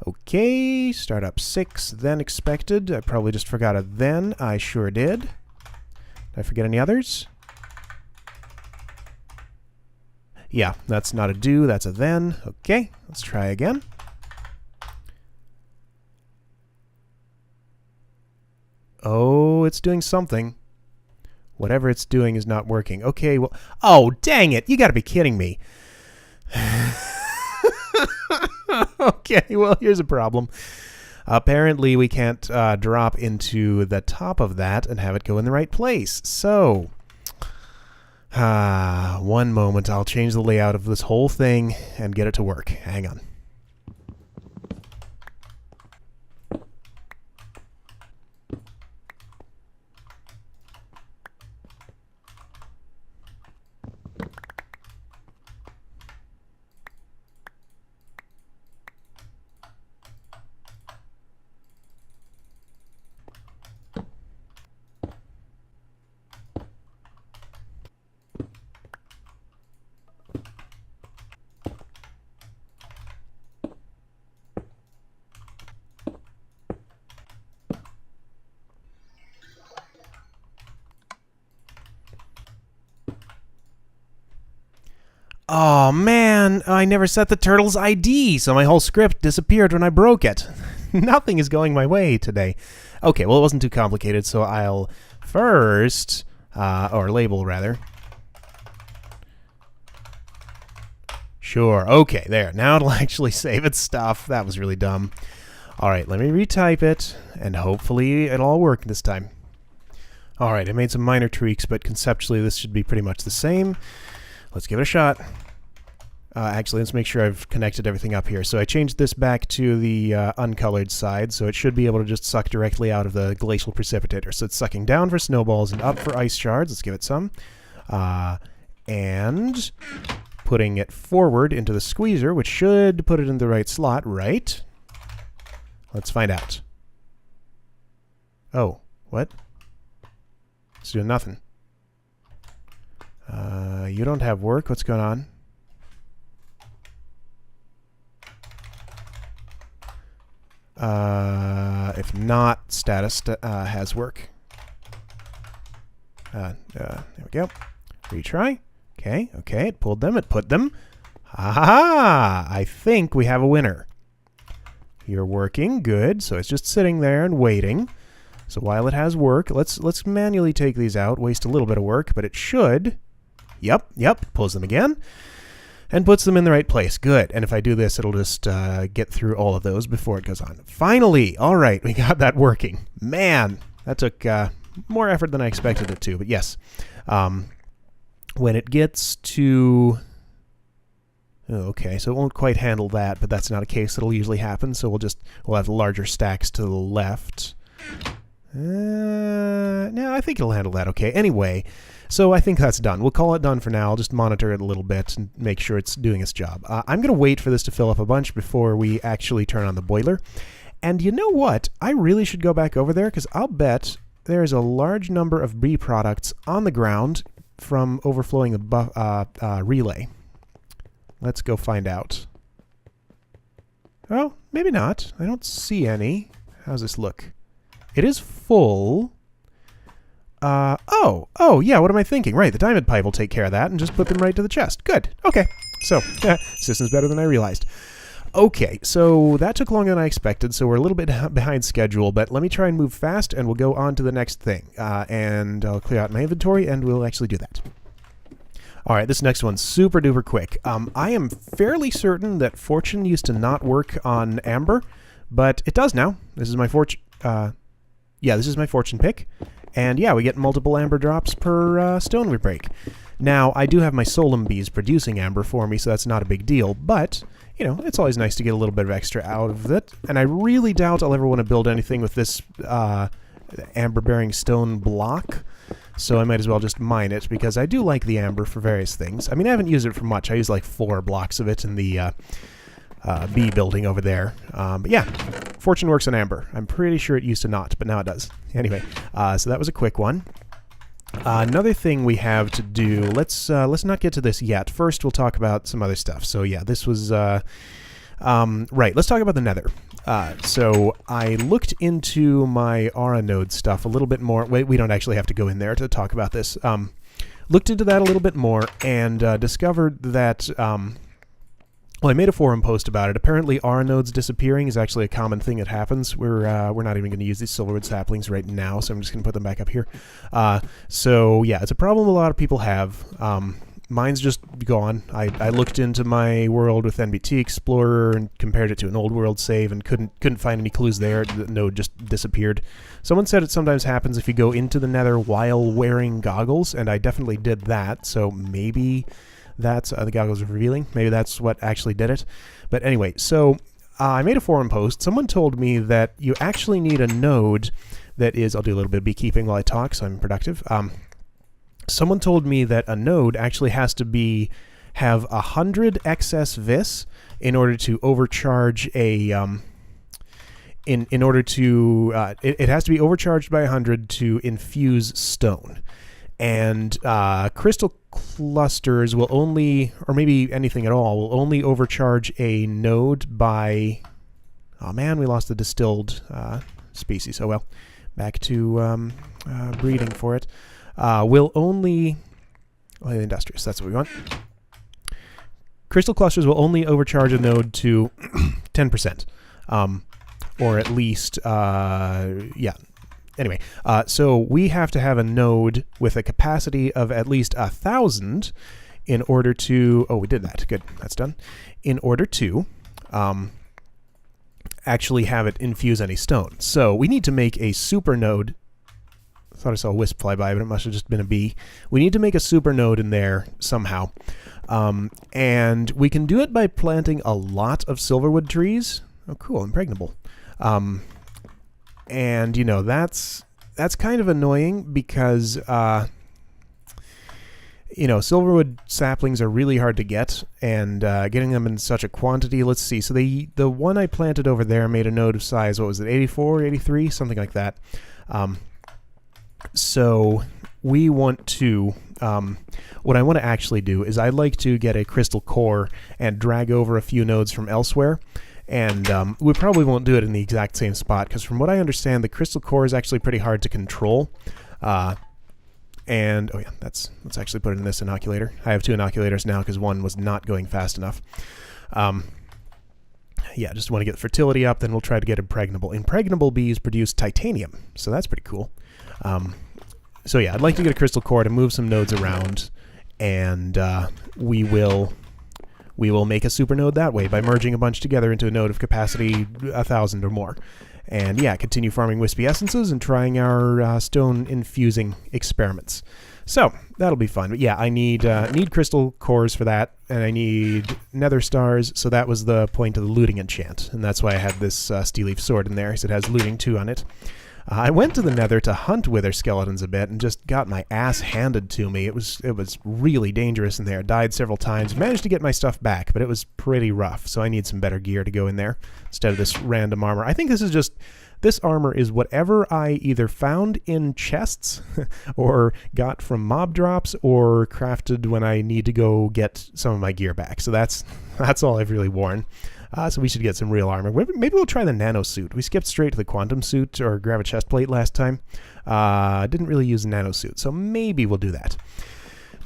Okay, start up 6, then expected. I probably just forgot a then. I sure did. Did I forget any others? Yeah, that's not a do, that's a then. Okay, let's try again. Oh, it's doing something. Whatever it's doing is not working. Okay, well... Oh, dang it! You gotta be kidding me. Okay, well, here's a problem. Apparently, we can't drop into the top of that and have it go in the right place. So... one moment, I'll change the layout of this whole thing and get it to work. Hang on. Oh man, I never set the turtle's ID, so my whole script disappeared when I broke it. Nothing is going my way today. Okay, well it wasn't too complicated, so I'll first, or label rather. Sure, okay, there. Now it'll actually save its stuff. That was really dumb. Alright, let me retype it, and hopefully it'll all work this time. Alright, I made some minor tweaks, but conceptually this should be pretty much the same. Let's give it a shot. Actually, let's make sure I've connected everything up here. So I changed this back to the uncolored side, so it should be able to just suck directly out of the glacial precipitator. So it's sucking down for snowballs and up for ice shards. Let's give it some. And putting it forward into the squeezer, which should put it in the right slot, right? Let's find out. Oh, what? It's doing nothing. You don't have work? What's going on? If not, status has work. There we go. Retry. Okay, okay, it pulled them, it put them. Ha! I think we have a winner. You're working, good. So it's just sitting there and waiting. So while it has work, let's manually take these out, waste a little bit of work, but it should. Yep, pulls them again. And puts them in the right place. Good. And if I do this, it'll just get through all of those before it goes on. Finally! All right, we got that working. Man, that took more effort than I expected it to, but yes. When it gets to... Okay, so it won't quite handle that, but that's not a case that'll usually happen, so we'll have larger stacks to the left. No, I think it'll handle that okay. Anyway, so I think that's done. We'll call it done for now. I'll just monitor it a little bit and make sure it's doing its job. I'm going to wait for this to fill up a bunch before we actually turn on the boiler. And you know what? I really should go back over there, because I'll bet there's a large number of bee products on the ground from overflowing the relay. Let's go find out. Oh, maybe not. I don't see any. How's this look? It is full. Oh, yeah, what am I thinking? Right, the diamond pipe will take care of that and just put them right to the chest. Good. Okay. So, system's better than I realized. Okay, so that took longer than I expected, so we're a little bit behind schedule, but let me try and move fast, and we'll go on to the next thing. And I'll clear out my inventory, and we'll actually do that. All right, this next one's super duper quick. I am fairly certain that Fortune used to not work on Amber, but it does now. This is my Fortune. This is my Fortune pick, and yeah, we get multiple Amber drops per stone we break. Now, I do have my Solum bees producing Amber for me, so that's not a big deal, but you know, it's always nice to get a little bit of extra out of it. And I really doubt I'll ever want to build anything with this amber-bearing stone block. So I might as well just mine it, because I do like the amber for various things. I mean, I haven't used it for much. I use like 4 blocks of it in the bee building over there. But yeah, Fortune works on amber. I'm pretty sure it used to not, but now it does. Anyway, so that was a quick one. Another thing we have to do, let's not get to this yet. First, we'll talk about some other stuff. So yeah, this was, right, let's talk about the nether. So I looked into my Aura node stuff a little bit more. Wait, we don't actually have to go in there to talk about this. Looked into that a little bit more and discovered that, well, I made a forum post about it. Apparently, Aura nodes disappearing is actually a common thing that happens. We're not even going to use these silverwood saplings right now, so I'm just going to put them back up here. So yeah, it's a problem a lot of people have. Mine's just gone. I looked into my world with NBT Explorer and compared it to an old world save and couldn't find any clues there. The node just disappeared. Someone said it sometimes happens if you go into the nether while wearing goggles, and I definitely did that, so maybe that's the goggles are revealing. Maybe that's what actually did it. But anyway, so I made a forum post. Someone told me that you actually need a node that is, I'll do a little bit of beekeeping while I talk, so I'm productive. Someone told me that a node actually has to have 100 excess vis in order to overcharge a in order to it has to be overcharged by 100 to infuse stone. And crystal clusters will only, or maybe anything at all, will only overcharge a node by, oh man, we lost the distilled species. Oh well, back to breeding for it. Will only, industrious, that's what we want. Crystal clusters will only overcharge a node to 10%, or at least, yeah. Anyway, so we have to have a node with a capacity of at least 1,000 in order to, oh, we did that, good, that's done, in order to actually have it infuse any stone. So we need to make a super node. I thought I saw a wisp fly by, but it must have just been a bee. We need to make a super node in there somehow. And we can do it by planting a lot of silverwood trees. Oh, cool, impregnable. And, you know, that's kind of annoying because, you know, silverwood saplings are really hard to get, and getting them in such a quantity, let's see. So the one I planted over there made a node of size, what was it, 84, 83, something like that. So we want to, what I want to actually do is I'd like to get a crystal core and drag over a few nodes from elsewhere. And we probably won't do it in the exact same spot, because from what I understand, the crystal core is actually pretty hard to control. And, oh yeah, let's actually put it in this inoculator. I have 2 inoculators now because one was not going fast enough. Yeah, just want to get fertility up, then we'll try to get impregnable. Impregnable bees produce titanium, so that's pretty cool. So yeah, I'd like to get a crystal core to move some nodes around, and we will make a super node that way by merging a bunch together into a node of capacity 1,000 or more. And yeah, continue farming wispy essences and trying our stone infusing experiments. So that'll be fun. But yeah, I need crystal cores for that, and I need nether stars. So that was the point of the looting enchant, and that's why I had this steel leaf sword in there, because it has looting 2 on it. I went to the nether to hunt wither skeletons a bit and just got my ass handed to me. It was really dangerous in there. Died several times. Managed to get my stuff back, but it was pretty rough. So I need some better gear to go in there instead of this random armor. I think this armor is whatever I either found in chests or got from mob drops or crafted when I need to go get some of my gear back. So that's all I've really worn. So we should get some real armor. Maybe we'll try the nano suit. We skipped straight to the quantum suit or gravi chest plate last time. Didn't really use nano suit, so maybe we'll do that.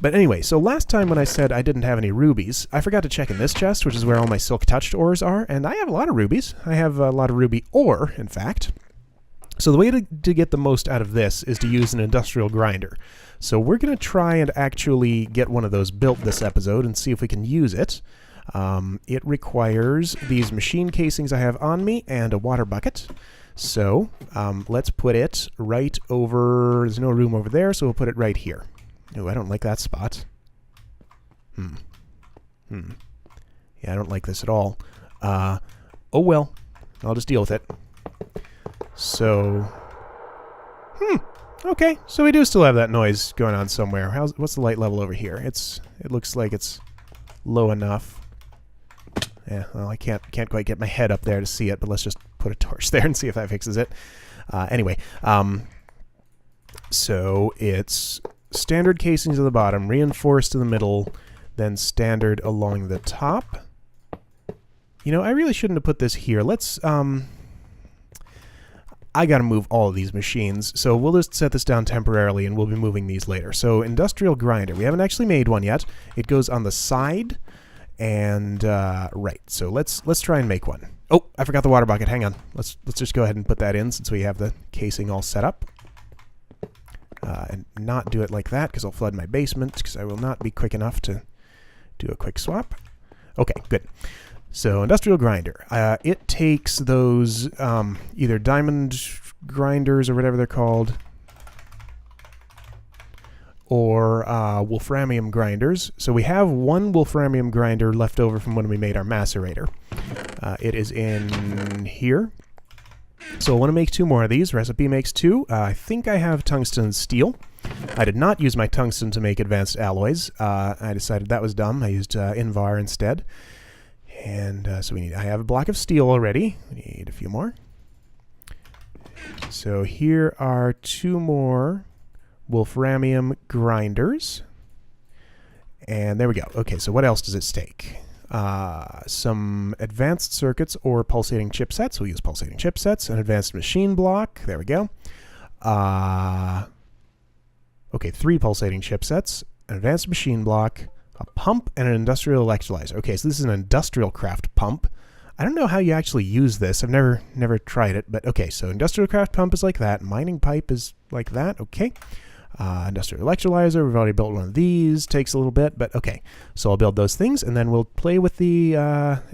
But anyway, so last time when I said I didn't have any rubies, I forgot to check in this chest, which is where all my silk touched ores are, and I have a lot of rubies. I have a lot of ruby ore, in fact. So the way to get the most out of this is to use an industrial grinder. So we're going to try and actually get one of those built this episode and see if we can use it. It requires these machine casings I have on me and a water bucket. So let's put it right over... There's no room over there, so we'll put it right here. Oh, I don't like that spot. Yeah, I don't like this at all. Oh well. I'll just deal with it. So... Okay, so we do still have that noise going on somewhere. What's the light level over here? It looks like it's low enough. Yeah, well, I can't quite get my head up there to see it, but let's just put a torch there and see if that fixes it. Anyway, so it's standard casings at the bottom, reinforced in the middle, then standard along the top. You know, I really shouldn't have put this here. Let's, I gotta move all of these machines, so we'll just set this down temporarily and we'll be moving these later. So, industrial grinder. We haven't actually made one yet. It goes on the side, and, right. So let's try and make one. Oh, I forgot the water bucket. Hang on. Let's just go ahead and put that in since we have the casing all set up. And not do it like that, because I'll flood my basement, because I will not be quick enough to do a quick swap. Okay, good. So, industrial grinder. It takes those either diamond grinders or whatever they're called, or wolframium grinders. So we have one wolframium grinder left over from when we made our macerator. It is in here. So I want to make 2 more of these. Recipe makes 2. I think I have tungsten and steel. I did not use my tungsten to make advanced alloys. I decided that was dumb. I used Invar instead. And so I have a block of steel already. We need a few more. So here are 2 more wolframium grinders. And there we go. Okay, so what else does it take? Some advanced circuits or pulsating chipsets. We'll use pulsating chipsets. An advanced machine block. There we go. Okay, 3 pulsating chipsets. An advanced machine block. A pump and an industrial electrolyzer. Okay, so this is an industrial craft pump. I don't know how you actually use this. I've never tried it, but okay, so industrial craft pump is like that. Mining pipe is like that. Okay. Industrial electrolyzer, we've already built one of these. Takes a little bit, but okay. So I'll build those things, and then we'll play with the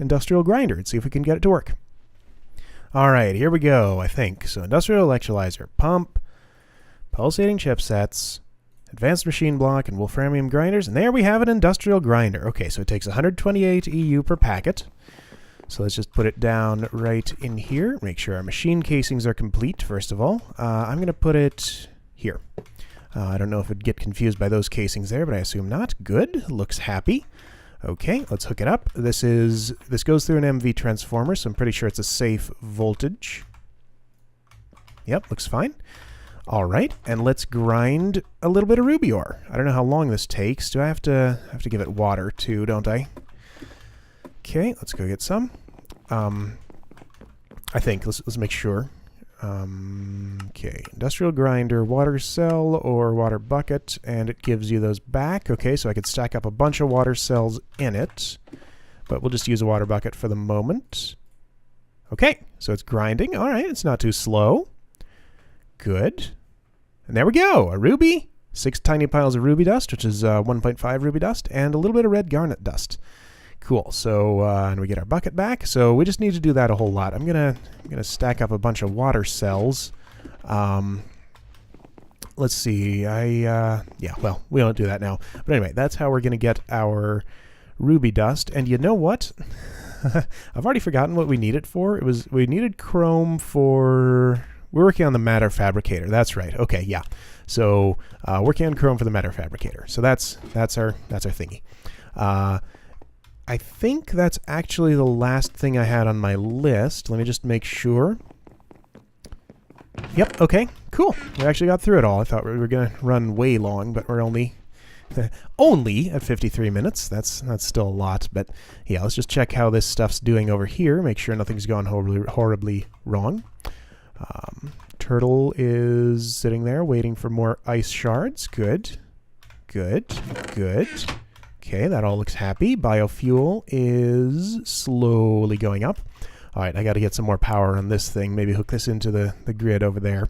industrial grinder and see if we can get it to work. All right, here we go, I think. So industrial electrolyzer, pump, pulsating chipsets, advanced machine block, and wolframium grinders. And there we have an industrial grinder. Okay, so it takes 128 EU per packet. So let's just put it down right in here. Make sure our machine casings are complete, first of all. I'm going to put it here. I don't know if it'd get confused by those casings there, but I assume not. Good. Looks happy. Okay, let's hook it up. This goes through an MV transformer, so I'm pretty sure it's a safe voltage. Yep, looks fine. All right, and let's grind a little bit of ruby ore. I don't know how long this takes. Do I have to give it water too, don't I? Okay, let's go get some. I think let's make sure. Okay, industrial grinder, water cell or water bucket, and it gives you those back. Okay, so I could stack up a bunch of water cells in it, but we'll just use a water bucket for the moment. Okay, so it's grinding. All right, it's not too slow. Good. And there we go, a ruby, 6 tiny piles of ruby dust, which is 1.5 ruby dust, and a little bit of red garnet dust. Cool. So, and we get our bucket back. So we just need to do that a whole lot. I'm gonna stack up a bunch of water cells. Let's see. Yeah. Well, we don't do that now. But anyway, that's how we're gonna get our ruby dust. And you know what? I've already forgotten what we need it for. We needed chrome for. We're working on the matter fabricator. That's right. Okay. Yeah. So working on chrome for the matter fabricator. So that's our thingy. I think that's actually the last thing I had on my list. Let me just make sure. Yep, okay, cool. We actually got through it all. I thought we were going to run way long, but we're only Only at 53 minutes. That's still a lot, but yeah, let's just check how this stuff's doing over here. Make sure nothing's gone horribly wrong. Turtle is sitting there waiting for more ice shards. Good. Good. Good. Okay, that all looks happy. Biofuel is slowly going up. All right, I got to get some more power on this thing. Maybe hook this into the grid over there.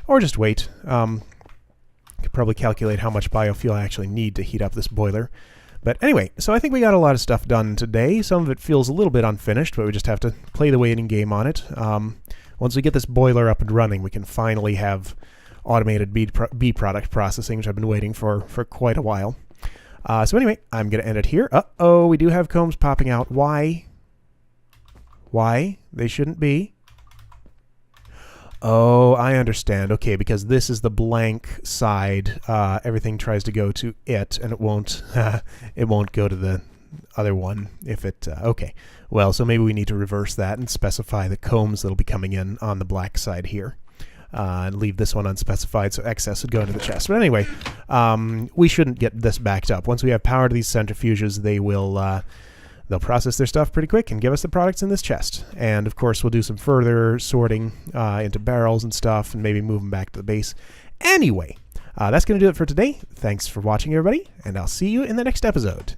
Or just wait. Could probably calculate how much biofuel I actually need to heat up this boiler. But anyway, so I think we got a lot of stuff done today. Some of it feels a little bit unfinished, but we just have to play the waiting game on it. Once we get this boiler up and running, we can finally have automated bee product processing, which I've been waiting for quite a while. So anyway, I'm going to end it here. Uh-oh, we do have combs popping out. Why? Why? They shouldn't be. Oh, I understand. Okay, because this is the blank side. Everything tries to go to it, and it won't go to the other one if it... okay. Well, so maybe we need to reverse that and specify the combs that'll be coming in on the black side here. And leave this one unspecified, so excess would go into the chest. But anyway, we shouldn't get this backed up. Once we have power to these centrifuges, they will... they'll process their stuff pretty quick and give us the products in this chest. And, of course, we'll do some further sorting into barrels and stuff and maybe move them back to the base. Anyway, that's going to do it for today. Thanks for watching, everybody, and I'll see you in the next episode.